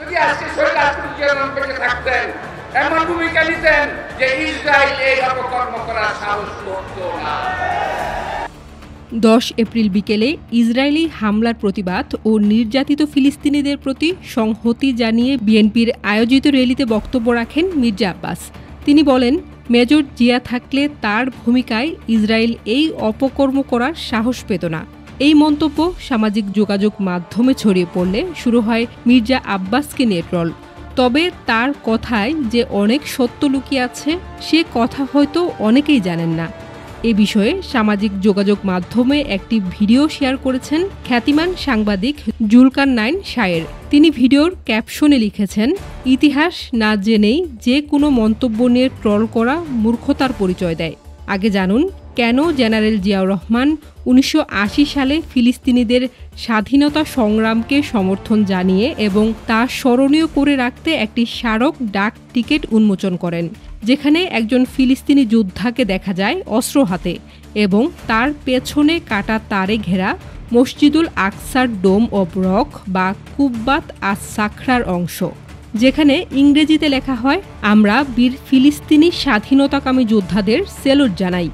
যদি আজকে শহীদ আবদুল জিয়াউর বেঁচে থাকতেন, এমন ভূমিকা নিতেন যে ইসরায়েল এই অপকর্ম করার সাহস করতো না। 10 এপ্রিল বিকেলে ইসরায়েলি হামলার প্রতিবাদ ও নির্যাতিত ফিলিস্তিনিদের প্রতি সংহতি জানিয়ে বিএনপির আয়োজিত র্যালিতে বক্তব্য রাখেন মির্জা আব্বাস। তিনি বলেন, মেজর জিয়া থাকলে তার ভূমিকায় ইসরায়েল এই অপকর্ম করার সাহস পেত না। এই মন্তব্য সামাজিক যোগাযোগ মাধ্যমে ছড়িয়ে পড়লে শুরু হয় মির্জা আব্বাসকে নিয়ে ট্রল। তবে তার কথায় যে অনেক সত্য লুকিয়ে আছে সে কথা হয়তো অনেকেই জানেন না। এ বিষয়ে সামাজিক যোগাযোগ মাধ্যমে একটি ভিডিও শেয়ার করেছেন খ্যাতিমান সাংবাদিক জুলকারনাইন শায়ের। তিনি ভিডিওর ক্যাপশনে লিখেছেন, ইতিহাস না জেনেই যে কোনো মন্তব্য নিয়ে ট্রল করা মূর্খতার পরিচয় দেয়। আগে জানুন কেন জেনারেল জিয়াউর রহমান 1980 সালে ফিলিস্তিনিদের স্বাধীনতা সংগ্রামকে সমর্থন জানিয়ে এবং তা স্মরণীয় করে রাখতে একটি স্মারক ডাক টিকিট উন্মোচন করেন, যেখানে একজন ফিলিস্তিনি যোদ্ধাকে দেখা যায় অস্ত্র হাতে এবং তার পেছনে কাটা তারে ঘেরা মসজিদুল আকসার ডোম অব রক বা কুব্বাত আস সাখরার অংশ, যেখানে ইংরেজিতে লেখা হয়, আমরা বীর ফিলিস্তিনি স্বাধীনতাকামী যোদ্ধাদের সেলুট জানাই।